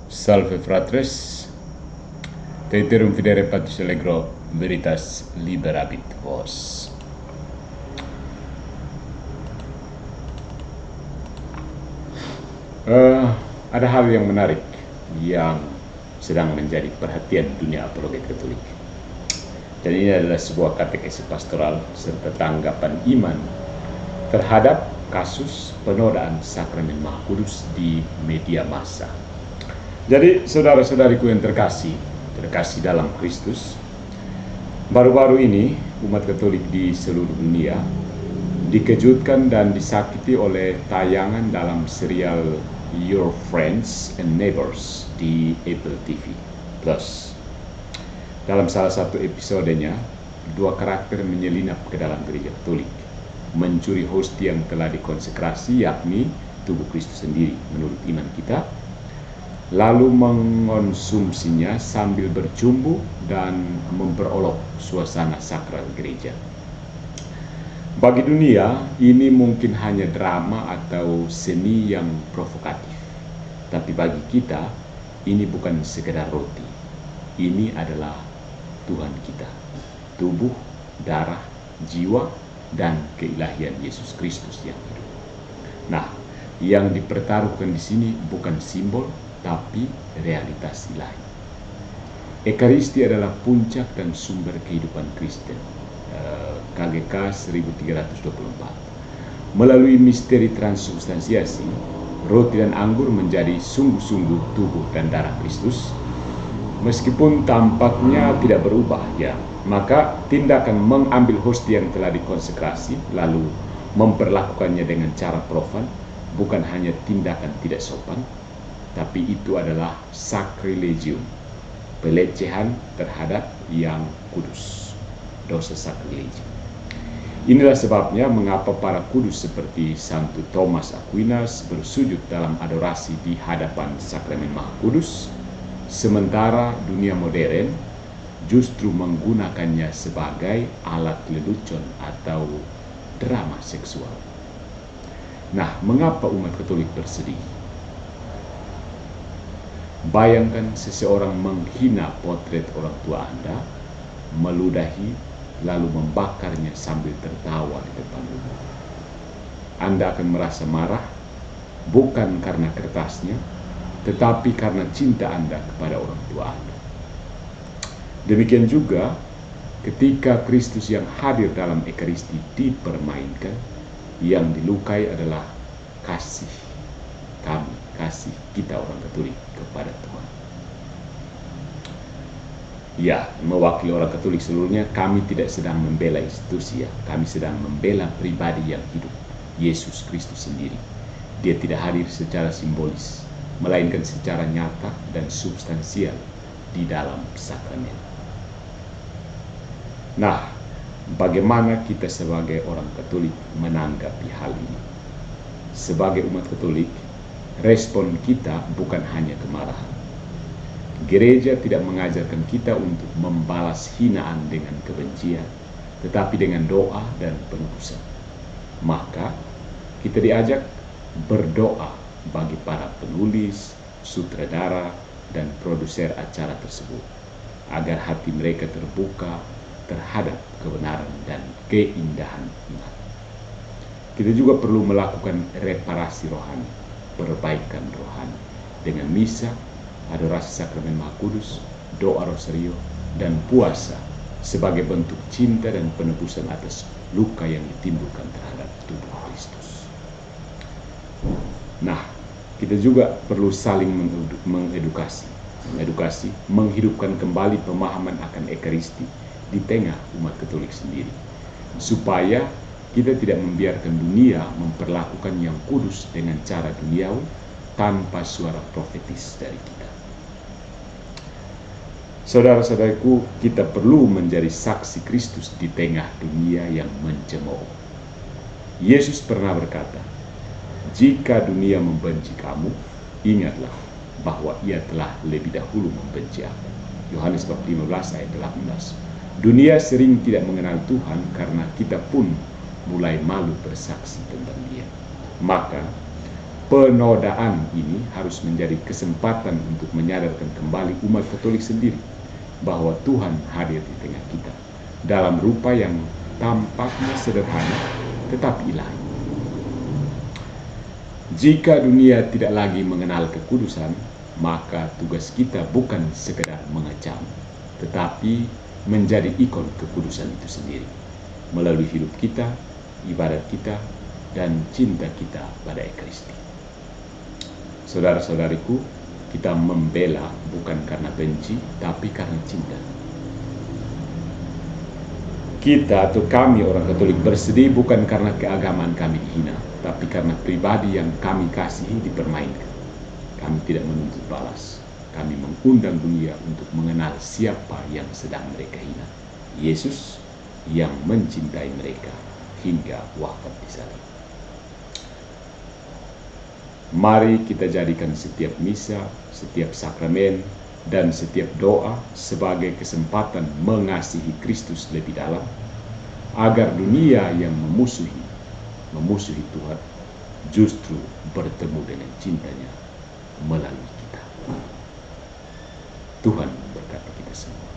Salve fratres, Teterum fidere Patris allegro veritas liberabit vos. Ada hal yang menarik yang sedang menjadi perhatian dunia apologet Katolik. Dan ini adalah sebuah katekesi pastoral serta tanggapan iman terhadap kasus penodaan sakramen Maha Kudus di media massa. Jadi saudara-saudariku yang terkasih dalam Kristus, baru-baru ini umat Katolik di seluruh dunia dikejutkan dan disakiti oleh tayangan dalam serial Your Friends and Neighbors di Apple TV Plus. Dalam salah satu episodenya, dua karakter menyelinap ke dalam gereja Katolik, mencuri hostia yang telah dikonsekrasi, yakni tubuh Kristus sendiri menurut iman kita, lalu mengonsumsinya sambil bercumbu dan memperolok suasana sakral gereja. Bagi dunia, ini mungkin hanya drama atau seni yang provokatif. Tapi bagi kita, ini bukan sekedar roti. Ini adalah Tuhan kita, tubuh, darah, jiwa, dan keilahian Yesus Kristus yang hidup. Nah, yang dipertaruhkan di sini bukan simbol, tapi realitas ilahi. Ekaristi adalah puncak dan sumber kehidupan Kristen. KGK 1324. Melalui misteri transubstansiasi, roti dan anggur menjadi sungguh-sungguh tubuh dan darah Kristus. Meskipun tampaknya tidak berubah, ya, maka tindakan mengambil hostia yang telah dikonsekrasi lalu memperlakukannya dengan cara profan bukan hanya tindakan tidak sopan, tapi itu adalah sacrilegium, pelecehan terhadap yang kudus, dosa sacrilegium. Inilah sebabnya mengapa para kudus seperti Santo Thomas Aquinas bersujud dalam adorasi di hadapan sakramen Maha Kudus, sementara dunia modern justru menggunakannya sebagai alat lelucon atau drama seksual. Nah, mengapa umat Katolik bersedih? Bayangkan seseorang menghina potret orang tua Anda, meludahi, lalu membakarnya sambil tertawa di depan umum. Anda akan merasa marah, bukan karena kertasnya, tetapi karena cinta Anda kepada orang tua Anda. Demikian juga ketika Kristus yang hadir dalam Ekaristi dipermainkan, yang dilukai adalah kasih kami, kasih kita orang Katolik kepada Tuhan. Ya, mewakili orang Katolik seluruhnya, kami tidak sedang membela institusi, ya. Kami sedang membela pribadi yang hidup, Yesus Kristus sendiri. Dia tidak hadir secara simbolis, melainkan secara nyata dan substansial di dalam sakramen. Nah, bagaimana kita sebagai orang Katolik menanggapi hal ini? Sebagai umat Katolik, respon kita bukan hanya kemarahan. Gereja tidak mengajarkan kita untuk membalas hinaan dengan kebencian, tetapi dengan doa dan penebusan. Maka, kita diajak berdoa bagi para penulis, sutradara, dan produser acara tersebut, agar hati mereka terbuka terhadap kebenaran dan keindahan iman. Kita juga perlu melakukan reparasi rohani, perbaikan rohani, dengan misa, adorasi sakramen Maha Kudus, doa rosario, dan puasa sebagai bentuk cinta dan penebusan atas luka yang ditimbulkan terhadap tubuh Kristus. Nah, kita juga perlu saling mengedukasi, menghidupkan kembali pemahaman akan Ekaristi di tengah umat Katolik sendiri, supaya kita tidak membiarkan dunia memperlakukan yang kudus dengan cara duniawi tanpa suara profetis dari kita. Saudara-saudariku, kita perlu menjadi saksi Kristus di tengah dunia yang mencemooh. Yesus pernah berkata, "Jika dunia membenci kamu, ingatlah bahwa ia telah lebih dahulu membenci aku." Yohanes bab 15 ayat 18. Dunia sering tidak mengenal Tuhan karena kita pun mulai malu bersaksi tentang Dia. Maka, penodaan ini harus menjadi kesempatan untuk menyadarkan kembali umat Katolik sendiri bahwa Tuhan hadir di tengah kita dalam rupa yang tampaknya sederhana tetapi ilahi. Jika dunia tidak lagi mengenal kekudusan, maka tugas kita bukan sekedar mengecam, tetapi menjadi ikon kekudusan itu sendiri melalui hidup kita, ibadat kita, dan cinta kita pada Ekaristi. Saudara-saudariku, kita membela bukan karena benci, tapi karena cinta. Kita atau kami orang Katolik bersedih bukan karena keagamaan kami dihina, tapi karena pribadi yang kami kasihi dipermainkan. Kami tidak menuntut balas. Kami mengundang dunia untuk mengenal siapa yang sedang mereka hina. Yesus yang mencintai mereka hingga wafat di salib. Mari kita jadikan setiap misa, setiap sakramen, dan setiap doa sebagai kesempatan mengasihi Kristus lebih dalam, agar dunia yang memusuhi Tuhan justru bertemu dengan cintanya melalui kita. Tuhan berkati kita semua.